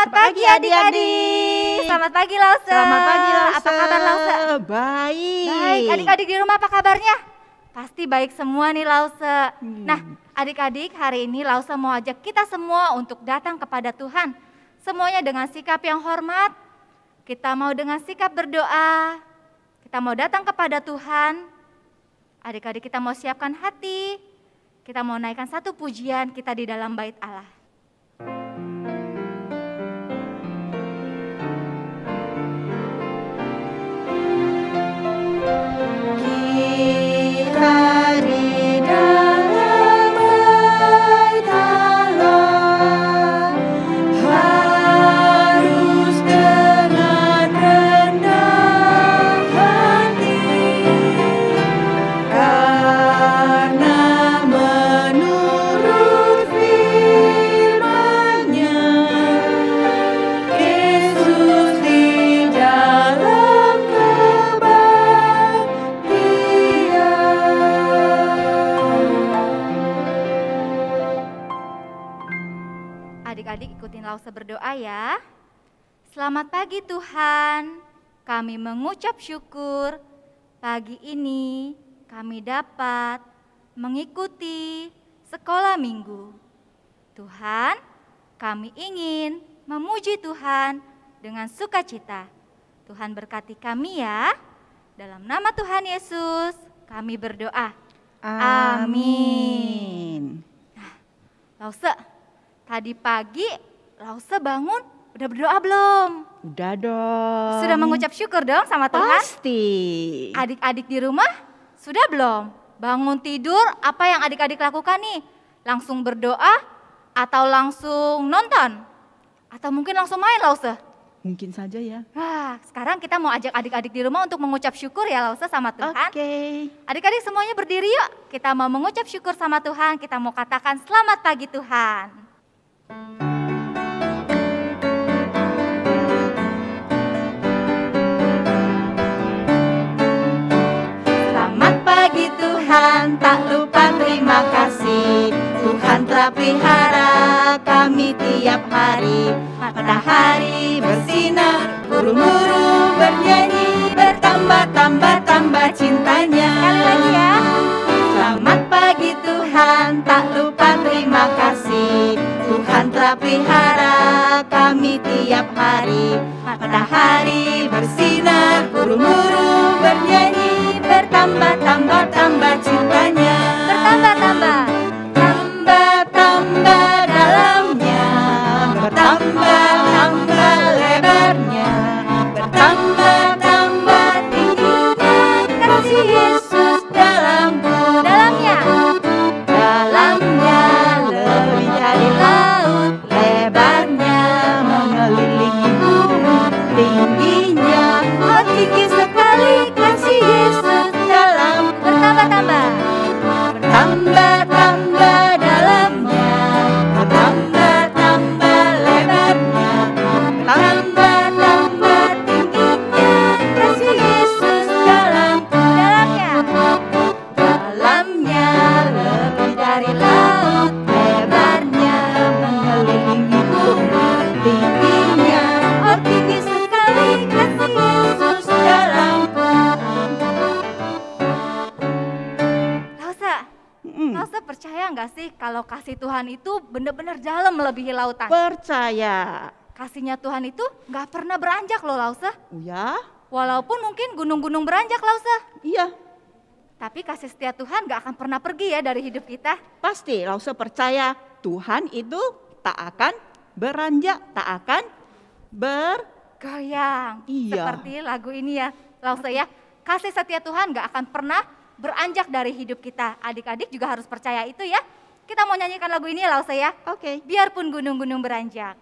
Selamat pagi adik-adik. Selamat pagi Lause. Selamat pagi Lause. Apa kabar Lause? Baik. Baik, adik-adik di rumah apa kabarnya? Pasti baik semua nih Lause. Nah, adik-adik hari ini Lause mau ajak kita semua untuk datang kepada Tuhan. Semuanya dengan sikap yang hormat. Kita mau dengan sikap berdoa. Kita mau datang kepada Tuhan. Adik-adik kita mau siapkan hati. Kita mau naikkan satu pujian kita di dalam bait Allah. Kita di dalam bait Allah harus dengan rendah hati, karena menurut firman-Nya Yesus di dalam Adik-adik ikutin Lause berdoa ya. Selamat pagi Tuhan, kami mengucap syukur pagi ini kami dapat mengikuti sekolah minggu. Tuhan, kami ingin memuji Tuhan dengan sukacita. Tuhan berkati kami ya. Dalam nama Tuhan Yesus kami berdoa. Amin. Lause, tadi pagi Lause bangun udah berdoa belum? Udah dong. Sudah mengucap syukur dong sama Tuhan? Pasti. Adik-adik di rumah sudah belum? Bangun tidur apa yang adik-adik lakukan nih? Langsung berdoa atau langsung nonton? Atau mungkin langsung main Lause? Mungkin saja ya. Wah, sekarang kita mau ajak adik-adik di rumah untuk mengucap syukur ya Lause sama Tuhan. Oke. Adik-adik semuanya berdiri yuk. Kita mau mengucap syukur sama Tuhan. Kita mau katakan selamat pagi Tuhan. Selamat pagi Tuhan, tak lupa terima kasih. Tuhan telah pelihara kami tiap hari. Matahari bersinar, burung-burung bernyanyi, bertambah-tambah cintanya. Sekali lagi ya. Selamat pagi Tuhan, tak lupa terima kasih. Tuhan telah pelihara kami tiap hari. Matahari bersinar, burung-burung bernyanyi, bertambah-tambah cintanya. Bertambah-tambah. Tambah-tambah dalamnya, bertambah-tambah lebarnya, bertambah-tambah tingginya. Kasih Yesus dalamku. Dalamnya lebih dari laut, lebarnya mengelilingi bumi, tingginya oh tinggi sekali. Kasih Yesus dalam bertambah-tambah, bertambah-tambah dalamnya, bertambah-tambah lebarnya, bertambah-tambah tingginya. Kasih Yesus dalamnya lebih dari laut, lebarnya mengelilingi bumi, tingginya oh tinggi sekali. Kasih Yesus dalamku. Lause percaya nggak sih kalau kasih Tuhan itu benar-benar dalam melebihi lautan? Percaya. Kasihnya Tuhan itu nggak pernah beranjak loh Lause. Ya? Walaupun mungkin gunung-gunung beranjak Lause. Iya. Tapi kasih setia Tuhan nggak akan pernah pergi ya dari hidup kita. Pasti Lause percaya Tuhan itu tak akan beranjak, tak akan goyang. Iya. Seperti lagu ini ya Lause ya. Kasih setia Tuhan nggak akan pernah beranjak dari hidup kita. Adik-adik juga harus percaya itu ya. Kita mau nyanyikan lagu ini ya Lause ya. Oke. Biarpun gunung-gunung beranjak.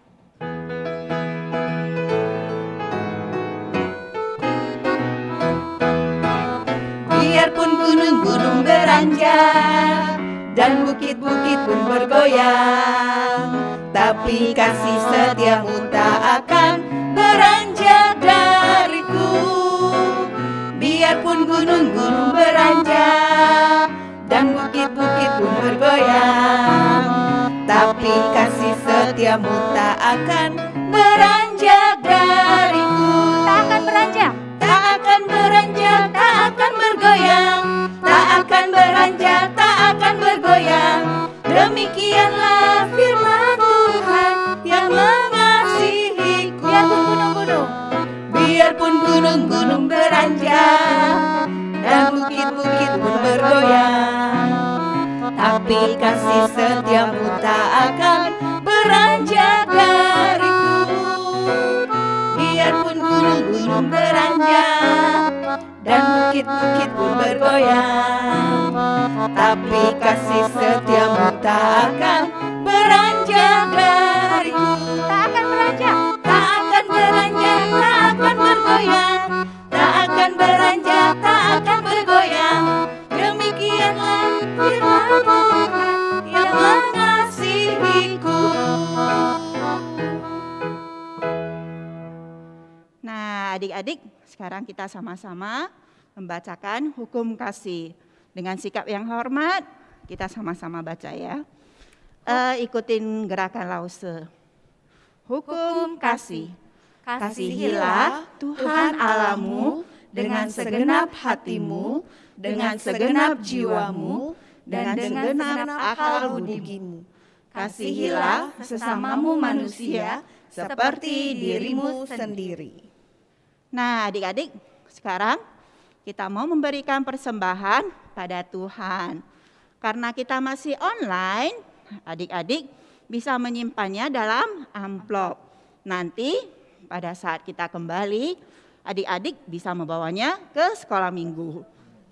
Biarpun gunung-gunung beranjak dan bukit-bukit pun bergoyang, tapi kasih setiamu tak akan beranjak dariku. Biarpun gunung-gunung beranjak dan bukit-bukit pun bergoyang, tapi kasih setiamu tak akan beranjak bukit pun bergoyang. Tapi kasih setiamu tak akan beranjak dariku. Biarpun gunung-gunung beranjak dan bukit-bukit pun bergoyang, tapi kasih setiamu tak akan beranjak dariku. Tak akan beranjak. Tak akan beranjak, tak akan bergoyang. Tak akan beranjak, tak akan bergoyang. Demikianlah firman Tuhan yang mengasihiku. Nah, adik-adik, sekarang kita sama-sama membacakan hukum kasih. Dengan sikap yang hormat, kita sama-sama baca ya. Ikutin gerakan Lause. Hukum kasih. Kasihilah Tuhan Allahmu dengan segenap hatimu, dengan segenap jiwamu, dan dengan segenap akal budimu. Kasihilah sesamamu manusia seperti dirimu sendiri. Nah, adik-adik, sekarang kita mau memberikan persembahan pada Tuhan. Karena kita masih online, adik-adik bisa menyimpannya dalam amplop. Nanti pada saat kita kembali, adik-adik bisa membawanya ke sekolah minggu.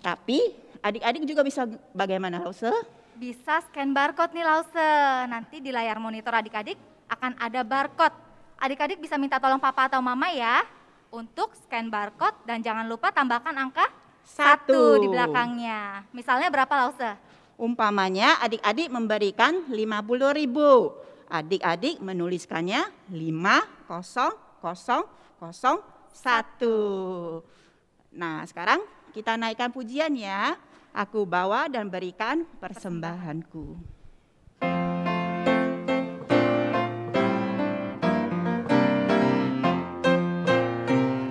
Tapi adik-adik juga bisa bagaimana, Lause? Bisa scan barcode nih Lause. Nanti di layar monitor adik-adik akan ada barcode. Adik-adik bisa minta tolong papa atau mama ya untuk scan barcode dan jangan lupa tambahkan angka 1 di belakangnya. Misalnya berapa Lause? Umpamanya adik-adik memberikan 50.000. Adik-adik menuliskannya 50001. Nah, sekarang kita naikkan pujian ya. Aku bawa dan berikan persembahanku.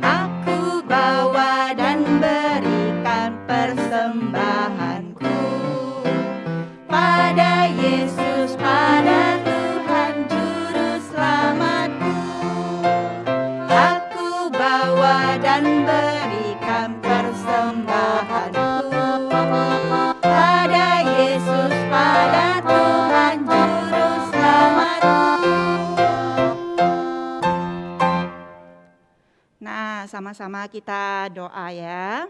Aku bawa dan berikan persembahanku pada Yesus, pada Tuhan Juru Selamatku. Aku bawa dan berikan persembahanku pada Yesus, pada Tuhan Juru Selamatku. Nah, sama-sama kita doa ya.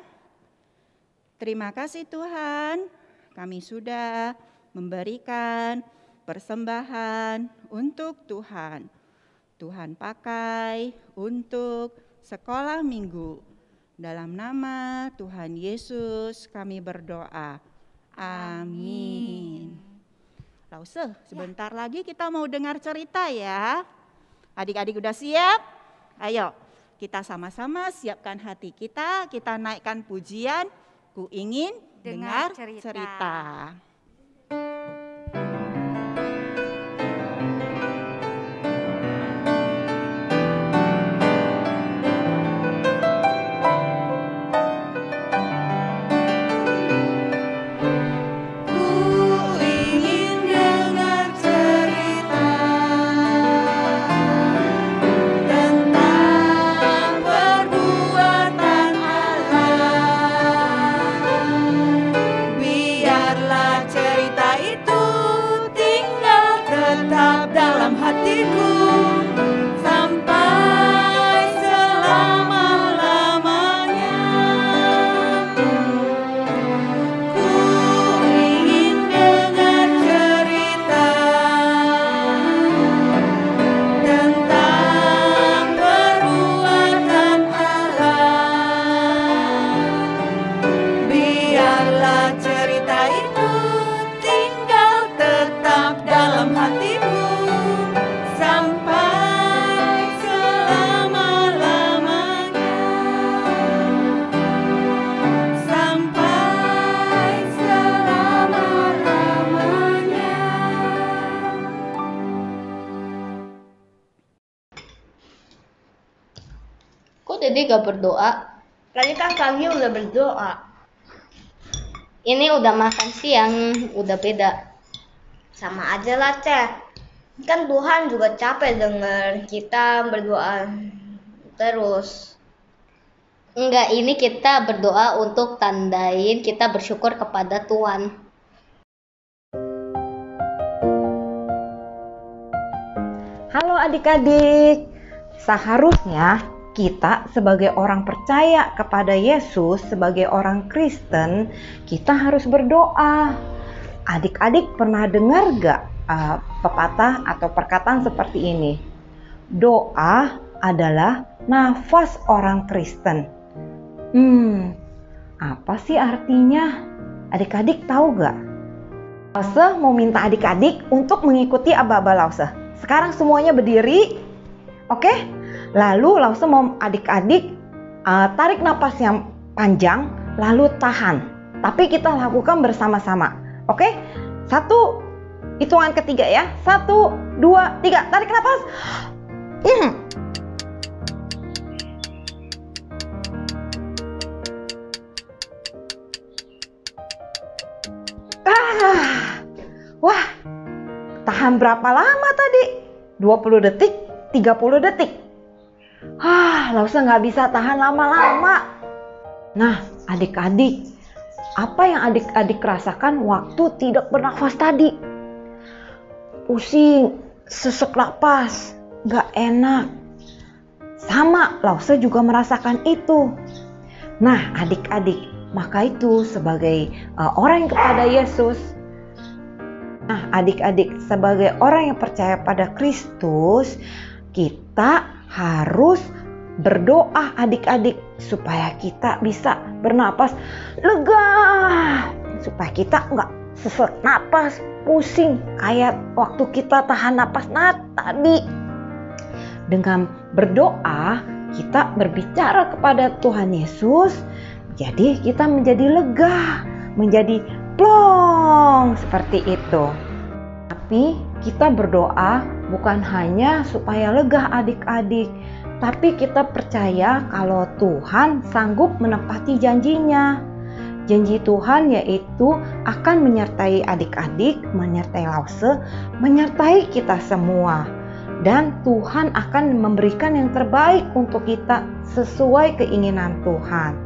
Terima kasih Tuhan, kami sudah memberikan persembahan untuk Tuhan. Tuhan pakai untuk sekolah minggu. Dalam nama Tuhan Yesus kami berdoa. Amin. Lause, sebentar lagi kita mau dengar cerita ya. Adik-adik udah siap? Ayo, kita sama-sama siapkan hati kita naikkan pujian. Ku ingin dengar cerita. Dede gak berdoa? Tadi kan pagi udah berdoa. Ini udah makan siang, udah beda. Sama aja lah, Ceh. Kan Tuhan juga capek denger kita berdoa terus. Enggak, ini kita berdoa untuk tandain kita bersyukur kepada Tuhan. Halo adik-adik, seharusnya kita sebagai orang percaya kepada Yesus, sebagai orang Kristen, kita harus berdoa. Adik-adik pernah dengar gak pepatah atau perkataan seperti ini? Doa adalah nafas orang Kristen. Apa sih artinya? Adik-adik tahu gak? Lause mau minta adik-adik untuk mengikuti aba-aba Lause. Sekarang semuanya berdiri, oke? Lalu Lause mau adik-adik tarik napas yang panjang, lalu tahan. Tapi kita lakukan bersama-sama, oke? 1, hitungan ketiga ya. 1, 2, 3, tarik napas. Wah, tahan berapa lama tadi? 20 detik, 30 detik. Lause nggak bisa tahan lama-lama. Nah, adik-adik, apa yang adik-adik rasakan waktu tidak bernafas tadi? Pusing, sesak napas, nggak enak. Sama, Lause juga merasakan itu. Nah, adik-adik, maka itu sebagai orang yang kepada Yesus. Nah, adik-adik, sebagai orang yang percaya pada Kristus, kita harus berdoa adik-adik supaya kita bisa bernapas lega, supaya kita nggak sesak napas, pusing kayak waktu kita tahan napas tadi. Dengan berdoa, kita berbicara kepada Tuhan Yesus, jadi kita menjadi lega, menjadi plong seperti itu. Tapi kita berdoa bukan hanya supaya lega adik-adik, tapi kita percaya kalau Tuhan sanggup menepati janjinya. Janji Tuhan yaitu akan menyertai adik-adik, menyertai Lause, menyertai kita semua. Dan Tuhan akan memberikan yang terbaik untuk kita sesuai keinginan Tuhan.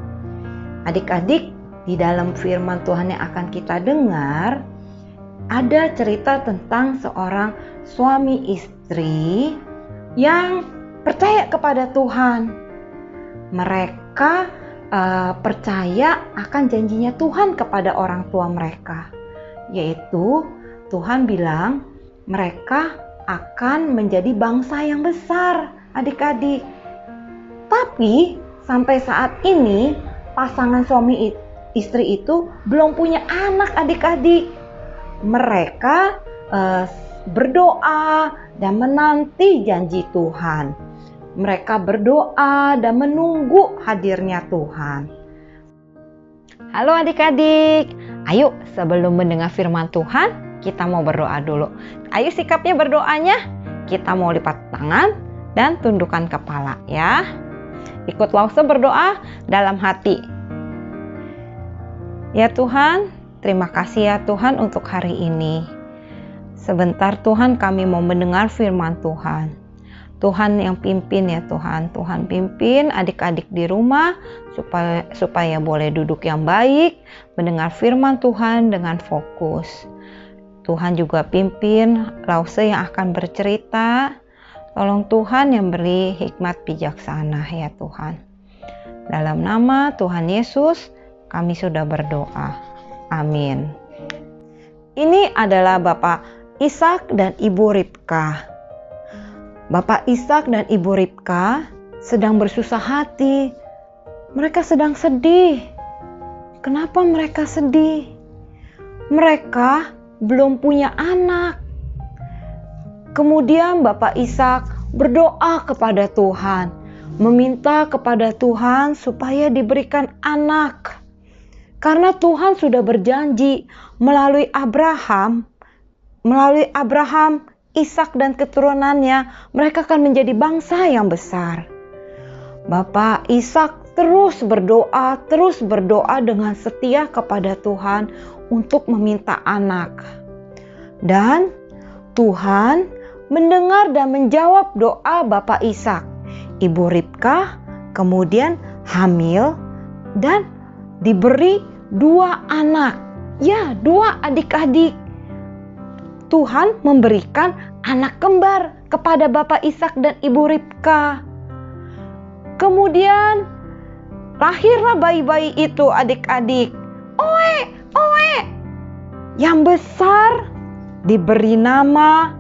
Adik-adik, di dalam firman Tuhan yang akan kita dengar, ada cerita tentang seorang suami istri yang percaya kepada Tuhan. Mereka percaya akan janjinya Tuhan kepada orang tua mereka, yaitu Tuhan bilang mereka akan menjadi bangsa yang besar, adik-adik. Tapi sampai saat ini pasangan suami istri itu belum punya anak, adik-adik. Mereka berdoa dan menanti janji Tuhan. Mereka berdoa dan menunggu hadirnya Tuhan. Halo adik-adik, ayo sebelum mendengar firman Tuhan, kita mau berdoa dulu. Ayo sikapnya berdoanya, kita mau lipat tangan dan tundukkan kepala ya. Ikut Lause berdoa dalam hati. Ya Tuhan, terima kasih ya Tuhan untuk hari ini. Sebentar Tuhan kami mau mendengar firman Tuhan. Tuhan yang pimpin ya Tuhan. Tuhan pimpin adik-adik di rumah supaya boleh duduk yang baik, mendengar firman Tuhan dengan fokus. Tuhan juga pimpin Lause yang akan bercerita. Tolong Tuhan yang beri hikmat bijaksana ya Tuhan. Dalam nama Tuhan Yesus kami sudah berdoa. Amin. Ini adalah Bapak Ishak dan Ibu Ribka. Bapak Ishak dan Ibu Ribka sedang bersusah hati. Mereka sedang sedih. Kenapa mereka sedih? Mereka belum punya anak. Kemudian Bapak Ishak berdoa kepada Tuhan, meminta kepada Tuhan supaya diberikan anak. Karena Tuhan sudah berjanji melalui Abraham, Ishak dan keturunannya, mereka akan menjadi bangsa yang besar. Bapak Ishak terus berdoa dengan setia kepada Tuhan untuk meminta anak. Dan Tuhan mendengar dan menjawab doa Bapak Ishak, Ibu Ribka, kemudian hamil dan diberi 2 anak. Ya, 2 adik-adik. Tuhan memberikan anak kembar kepada Bapak Ishak dan Ibu Ribka. Kemudian lahirlah bayi-bayi itu adik-adik. Oe, oe. Yang besar diberi nama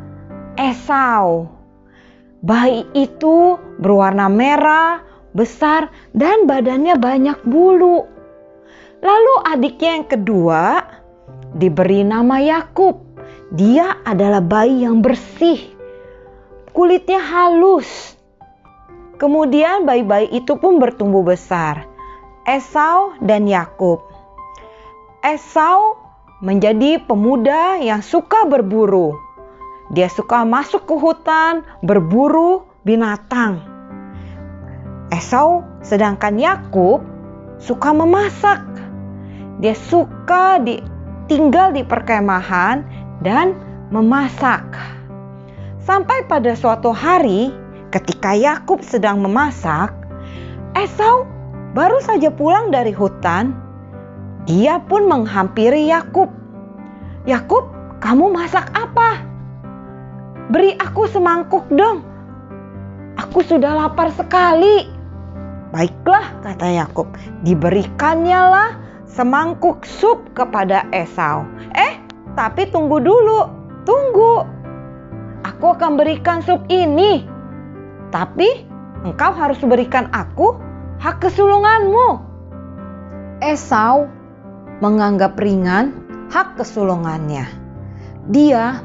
Esau. Bayi itu berwarna merah, besar, dan badannya banyak bulu. Lalu adiknya yang kedua diberi nama Yakub. Dia adalah bayi yang bersih, kulitnya halus. Kemudian bayi-bayi itu pun bertumbuh besar. Esau dan Yakub. Esau menjadi pemuda yang suka berburu. Dia suka masuk ke hutan, berburu binatang. Esau, sedangkan Yakub suka memasak. Dia suka tinggal di perkemahan dan memasak. Sampai pada suatu hari ketika Yakub sedang memasak, Esau baru saja pulang dari hutan. Dia pun menghampiri Yakub. Yakub, kamu masak apa? Beri aku semangkuk dong. Aku sudah lapar sekali. Baiklah, kata Yakub. Diberikannya lah semangkuk sup kepada Esau. Tapi tunggu dulu, tunggu. Aku akan berikan sup ini. Tapi engkau harus berikan aku hak kesulunganmu. Esau menganggap ringan hak kesulungannya. Dia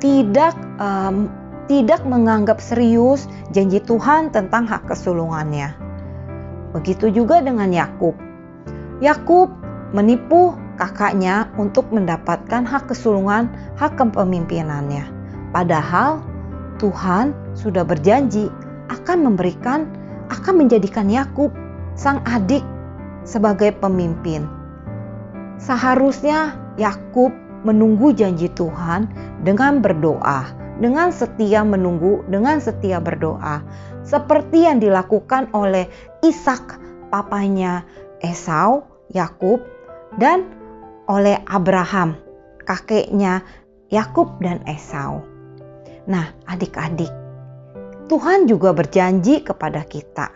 tidak menganggap serius janji Tuhan tentang hak kesulungannya. Begitu juga dengan Yakub. Yakub menipu kakaknya untuk mendapatkan hak kesulungan, hak kepemimpinannya. Padahal Tuhan sudah berjanji akan menjadikan Yakub, sang adik, sebagai pemimpin. Seharusnya Yakub menunggu janji Tuhan dengan berdoa, dengan setia menunggu, dengan setia berdoa, seperti yang dilakukan oleh Ishak, papanya Esau, Yakub, dan oleh Abraham, kakeknya Yakub dan Esau. Nah, adik-adik, Tuhan juga berjanji kepada kita,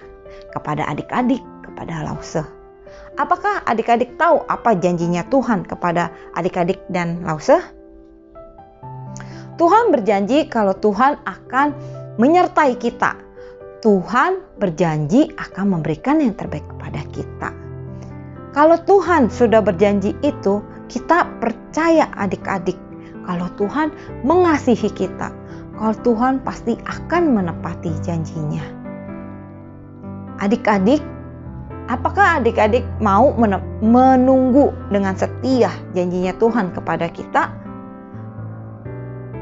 kepada adik-adik, kepada Lause. Apakah adik-adik tahu apa janjinya Tuhan kepada adik-adik dan Lause? Tuhan berjanji kalau Tuhan akan menyertai kita. Tuhan berjanji akan memberikan yang terbaik kepada kita. Kalau Tuhan sudah berjanji itu, kita percaya adik-adik. Kalau Tuhan mengasihi kita, kalau Tuhan pasti akan menepati janjinya. Adik-adik, apakah adik-adik mau menunggu dengan setia janjinya Tuhan kepada kita?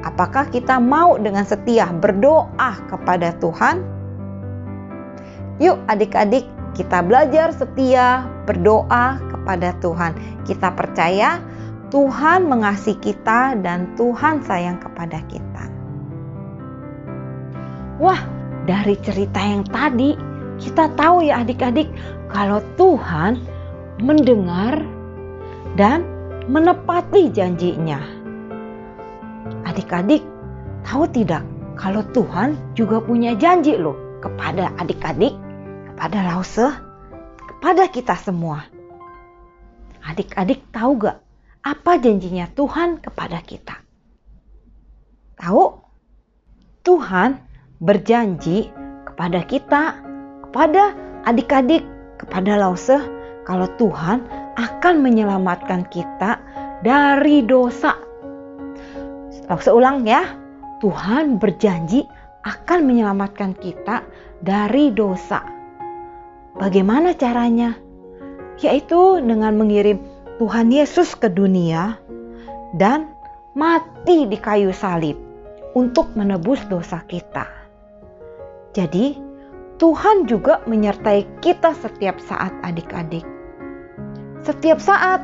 Apakah kita mau dengan setia berdoa kepada Tuhan? Yuk adik-adik, kita belajar setia berdoa kepada Tuhan. Kita percaya Tuhan mengasihi kita dan Tuhan sayang kepada kita. Wah, dari cerita yang tadi kita tahu ya adik-adik, kalau Tuhan mendengar dan menepati janjinya. Adik-adik tahu tidak kalau Tuhan juga punya janji loh kepada adik-adik, kepada Lause, kepada kita semua. Adik-adik tahu gak apa janjinya Tuhan kepada kita? Tahu? Tuhan berjanji kepada kita, kepada adik-adik, kepada Lause, kalau Tuhan akan menyelamatkan kita dari dosa. Lause ulang ya, Tuhan berjanji akan menyelamatkan kita dari dosa. Bagaimana caranya? Yaitu dengan mengirim Tuhan Yesus ke dunia dan mati di kayu salib untuk menebus dosa kita. Jadi, Tuhan juga menyertai kita setiap saat adik-adik. Setiap saat.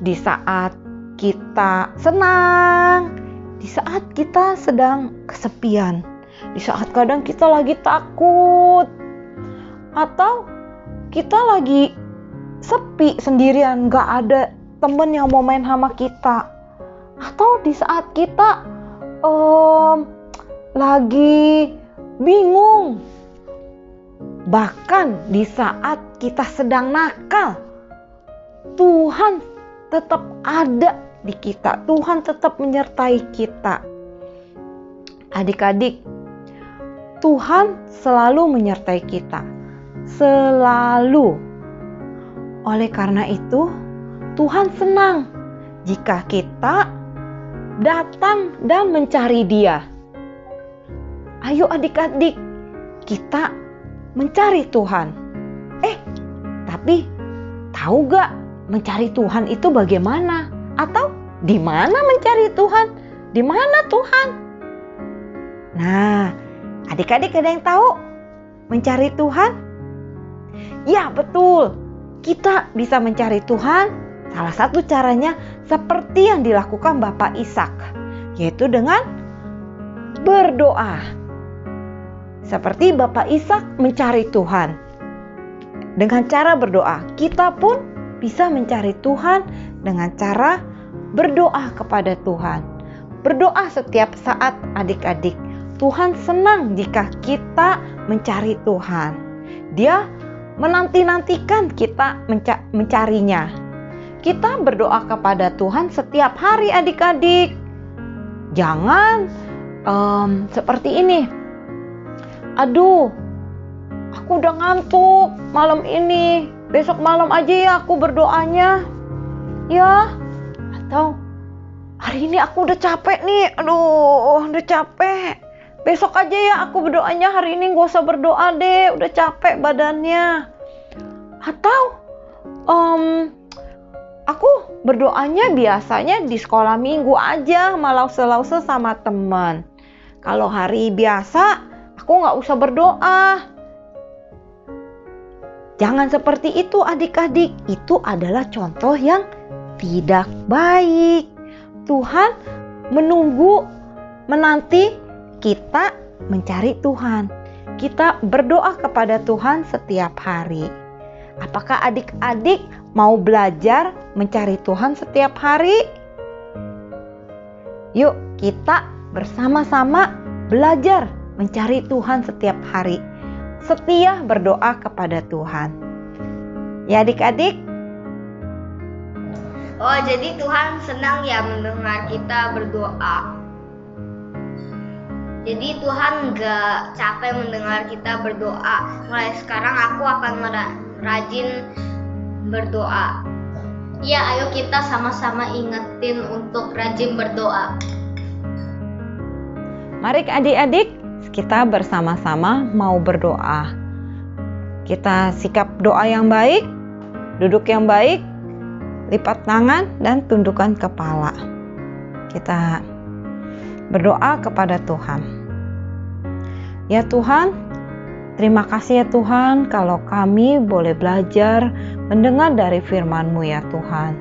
Di saat kita senang, di saat kita sedang kesepian, di saat kadang kita lagi takut, Atau kita lagi sepi sendirian, gak ada temen yang mau main sama kita. Atau di saat kita lagi bingung. Bahkan di saat kita sedang nakal, Tuhan tetap ada di kita. Tuhan tetap menyertai kita. Adik-adik, Tuhan selalu menyertai kita. Selalu. Oleh karena itu, Tuhan senang jika kita datang dan mencari Dia. Ayo adik-adik, kita mencari Tuhan. Tapi tahu gak mencari Tuhan itu bagaimana? Atau di mana mencari Tuhan? Di mana Tuhan? Nah, adik-adik ada yang tahu mencari Tuhan? Ya, betul. Kita bisa mencari Tuhan. Salah satu caranya seperti yang dilakukan Bapak Ishak, yaitu dengan berdoa. Seperti Bapak Ishak mencari Tuhan. Dengan cara berdoa, kita pun bisa mencari Tuhan dengan cara berdoa kepada Tuhan. Berdoa setiap saat adik-adik. Tuhan senang jika kita mencari Tuhan. Dia menanti-nantikan kita mencarinya. Kita berdoa kepada Tuhan setiap hari adik-adik. Jangan seperti ini. Aduh, aku udah ngantuk malam ini. Besok malam aja ya aku berdoanya. Ya, atau hari ini aku udah capek nih. Aduh, udah capek. Besok aja ya aku berdoanya, hari ini gak usah berdoa deh, udah capek badannya. Atau aku berdoanya biasanya di sekolah minggu aja, lause-lause sama teman. Kalau hari biasa aku gak usah berdoa. Jangan seperti itu adik-adik, itu adalah contoh yang tidak baik. Tuhan menanti kita mencari Tuhan. Kita berdoa kepada Tuhan setiap hari. Apakah adik-adik mau belajar mencari Tuhan setiap hari? Yuk kita bersama-sama belajar mencari Tuhan setiap hari. Setia berdoa kepada Tuhan. Ya adik-adik? Oh, jadi Tuhan senang ya mendengar kita berdoa. Jadi Tuhan gak capek mendengar kita berdoa. Mulai sekarang aku akan rajin berdoa. Ya, ayo kita sama-sama ingetin untuk rajin berdoa. Mari adik-adik, kita bersama-sama mau berdoa. Kita sikap doa yang baik, duduk yang baik, lipat tangan dan tundukkan kepala. Kita berdoa kepada Tuhan. Ya Tuhan, terima kasih ya Tuhan kalau kami boleh belajar mendengar dari firman-Mu ya Tuhan.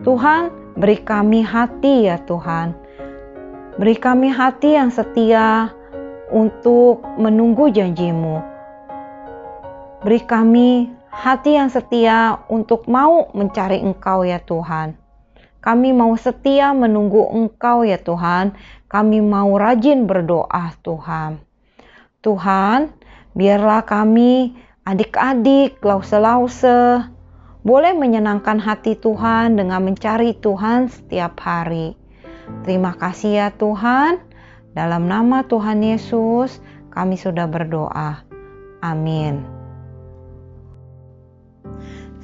Tuhan, beri kami hati ya Tuhan. Beri kami hati yang setia untuk menunggu janji-Mu. Beri kami hati yang setia untuk mau mencari Engkau ya Tuhan. Kami mau setia menunggu Engkau ya Tuhan. Kami mau rajin berdoa Tuhan. Tuhan, biarlah kami adik-adik lause-lause boleh menyenangkan hati Tuhan dengan mencari Tuhan setiap hari. Terima kasih ya Tuhan. Dalam nama Tuhan Yesus kami sudah berdoa. Amin.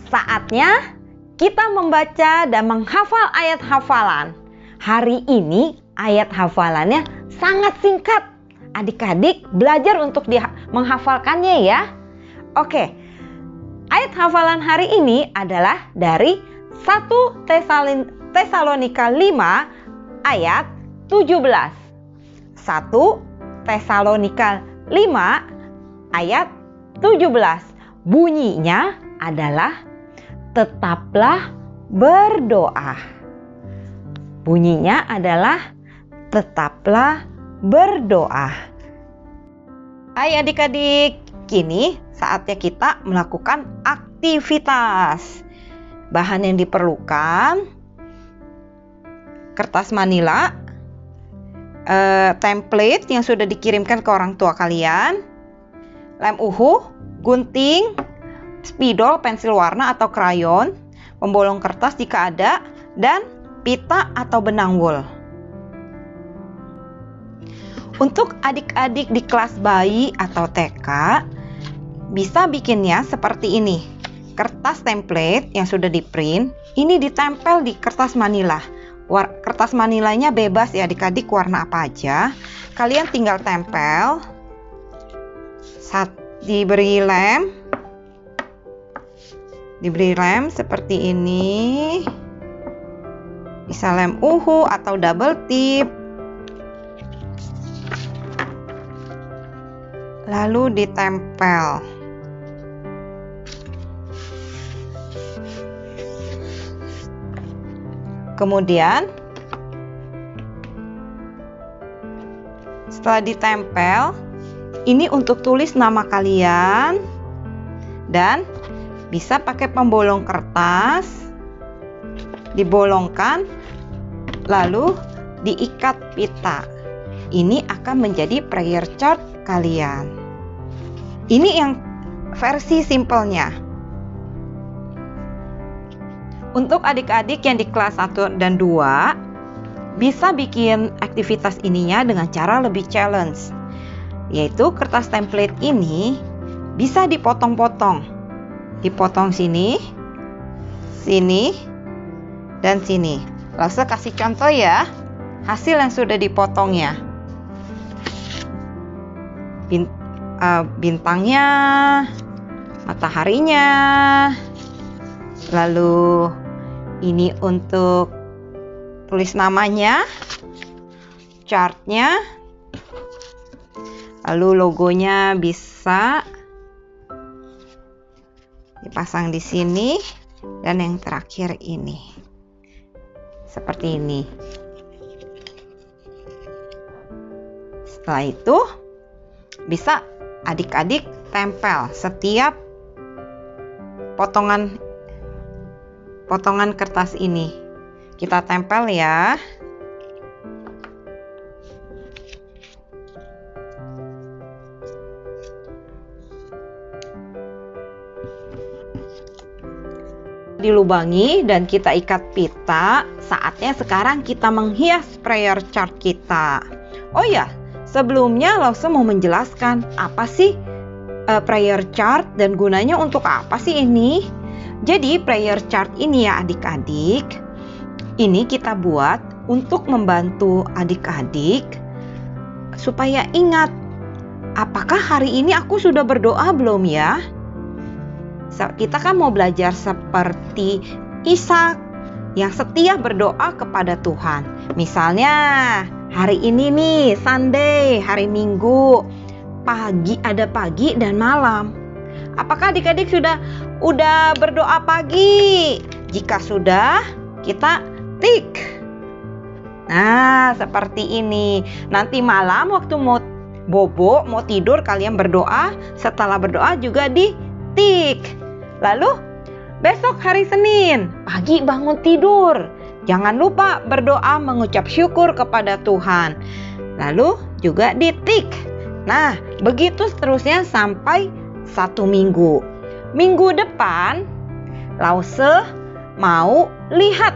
Saatnya kita membaca dan menghafal ayat hafalan. Hari ini ayat hafalannya sangat singkat. Adik-adik belajar untuk menghafalkannya ya. Oke, ayat hafalan hari ini adalah dari 1 Tesalonika 5 ayat 17. 1 Tesalonika 5 ayat 17. Bunyinya adalah tetaplah berdoa. Bunyinya adalah tetaplah berdoa. Hai adik-adik, Kini saatnya kita melakukan aktivitas. Bahan yang diperlukan: kertas manila, template yang sudah dikirimkan ke orang tua kalian, lem uhu, gunting, spidol, pensil warna atau krayon, pembolong kertas jika ada, dan pita atau benang wol. Untuk adik-adik di kelas bayi atau TK, bisa bikinnya seperti ini. Kertas template yang sudah di-print, ini ditempel di kertas manila. Kertas manilanya bebas ya adik-adik, warna apa aja. Kalian tinggal tempel. Diberi lem seperti ini. Bisa lem uhu atau double tip. Lalu ditempel. Kemudian setelah ditempel, ini untuk tulis nama kalian dan bisa pakai pembolong kertas, dibolongkan lalu diikat pita. Ini akan menjadi prayer chart kalian. Ini yang versi simpelnya. Untuk adik-adik yang di kelas 1 dan 2 bisa bikin aktivitas ininya dengan cara lebih challenge. Yaitu kertas template ini bisa dipotong-potong. Dipotong sini, sini, dan sini. Lalu saya kasih contoh ya, hasil yang sudah dipotongnya. Bintangnya, mataharinya, lalu ini untuk tulis namanya, chartnya, lalu logonya bisa dipasang di sini, dan yang terakhir ini seperti ini. Setelah itu bisa adik-adik tempel setiap potongan kertas ini. Kita tempel ya. Dilubangi dan kita ikat pita. Saatnya sekarang kita menghias prayer chart kita. Oh ya, sebelumnya Lause mau menjelaskan apa sih prayer chart dan gunanya untuk apa sih ini. Jadi prayer chart ini ya adik-adik, ini kita buat untuk membantu adik-adik supaya ingat, apakah hari ini aku sudah berdoa belum ya? Kita kan mau belajar seperti Ishak yang setia berdoa kepada Tuhan. Misalnya hari ini nih Sunday, hari Minggu, ada pagi dan malam. Apakah adik-adik udah berdoa pagi? Jika sudah, kita tik. Nah, seperti ini. Nanti malam waktu mau bobo, mau tidur, kalian berdoa. Setelah berdoa juga di tik. Lalu besok hari Senin, pagi bangun tidur. Jangan lupa berdoa mengucap syukur kepada Tuhan. Lalu juga di tik. Nah, begitu seterusnya sampai 1 minggu. Minggu depan, Lause mau lihat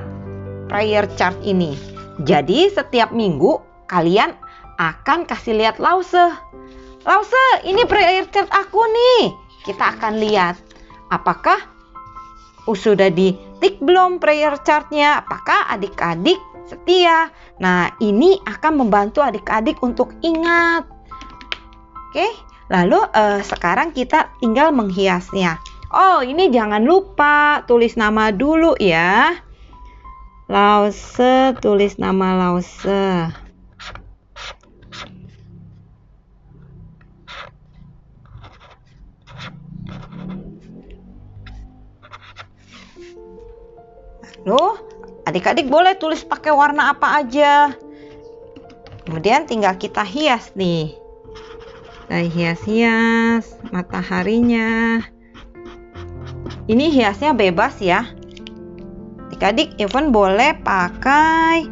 prayer chart ini. Jadi setiap minggu kalian akan kasih lihat Lause. Lause, ini prayer chart aku nih. Kita akan lihat apakah sudah di-tik belum prayer chartnya. Apakah adik-adik setia. Nah, ini akan membantu adik-adik untuk ingat. Oke, lalu sekarang kita tinggal menghiasnya. Oh, ini jangan lupa tulis nama dulu ya. Lause, tulis nama Lause. Lalu adik-adik boleh tulis pakai warna apa aja. Kemudian tinggal kita hias nih. Dan hias-hias mataharinya. Ini hiasnya bebas ya. Adik-adik even boleh pakai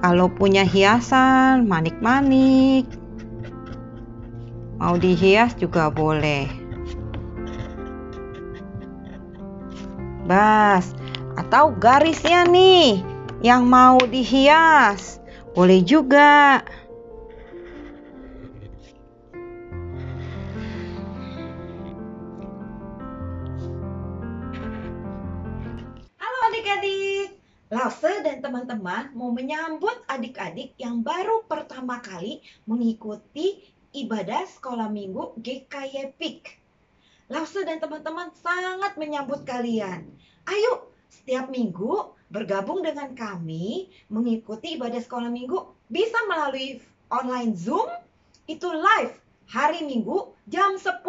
kalau punya hiasan manik-manik. Mau dihias juga boleh. Bas, atau garisnya nih yang mau dihias. Boleh juga. Halo adik-adik, Lause dan teman-teman mau menyambut adik-adik yang baru pertama kali mengikuti ibadah sekolah minggu GKY PIK. Lause dan teman-teman sangat menyambut kalian. Ayo, setiap minggu bergabung dengan kami mengikuti ibadah sekolah minggu bisa melalui online Zoom, itu live hari Minggu jam 10.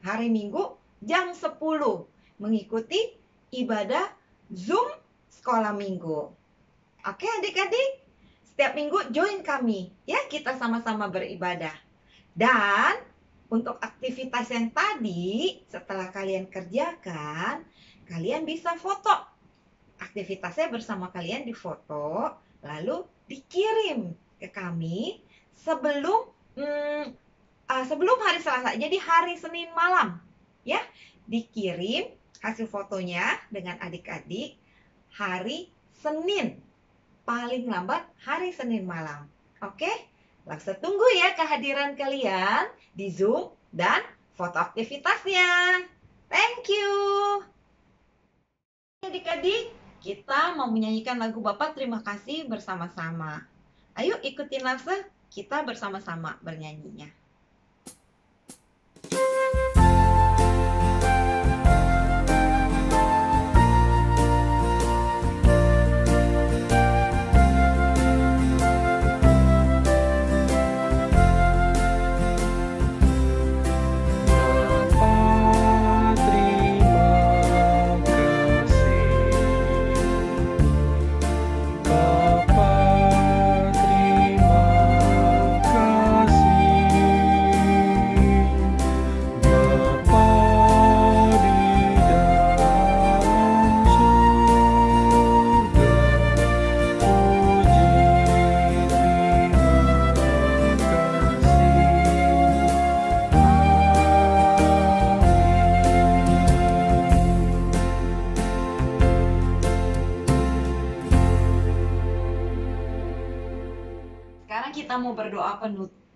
Hari Minggu jam 10 mengikuti ibadah Zoom sekolah minggu. Oke adik-adik, setiap minggu join kami ya, kita sama-sama beribadah. Dan untuk aktivitas yang tadi setelah kalian kerjakan, kalian bisa foto. Aktivitasnya bersama kalian difoto, lalu dikirim ke kami sebelum hari Selasa. Jadi hari Senin malam ya, dikirim hasil fotonya dengan adik-adik hari Senin, paling lambat hari Senin malam. Oke, langsung tunggu ya kehadiran kalian di Zoom dan foto aktivitasnya. Thank you. Adik-adik, kita mau menyanyikan lagu Bapa Terima Kasih bersama-sama. Ayo ikutin Lause, kita bersama-sama bernyanyinya. Kita mau berdoa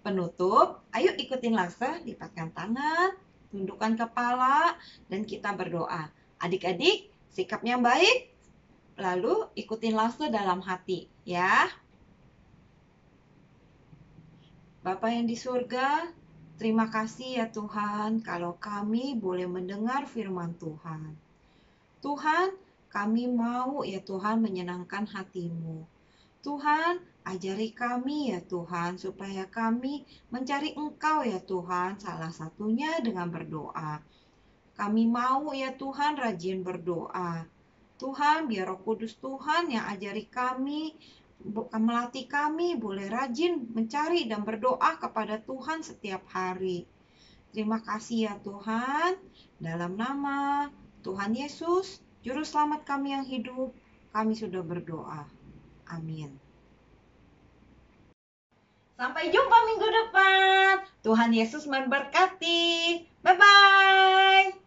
penutup. Ayo ikutin Lause, lipatkan tangan, tundukkan kepala, dan kita berdoa. Adik-adik, sikapnya baik, lalu ikutin Lause dalam hati, ya. Bapa yang di surga, terima kasih ya Tuhan kalau kami boleh mendengar firman Tuhan. Tuhan, kami mau ya Tuhan menyenangkan hati-Mu. Tuhan, ajari kami ya Tuhan, supaya kami mencari Engkau ya Tuhan, salah satunya dengan berdoa. Kami mau ya Tuhan rajin berdoa. Tuhan, biar Roh Kudus Tuhan yang ajari kami, melatih kami boleh rajin mencari dan berdoa kepada Tuhan setiap hari. Terima kasih ya Tuhan, dalam nama Tuhan Yesus, Juru Selamat kami yang hidup, kami sudah berdoa. Amin. Sampai jumpa minggu depan. Tuhan Yesus memberkati. Bye-bye.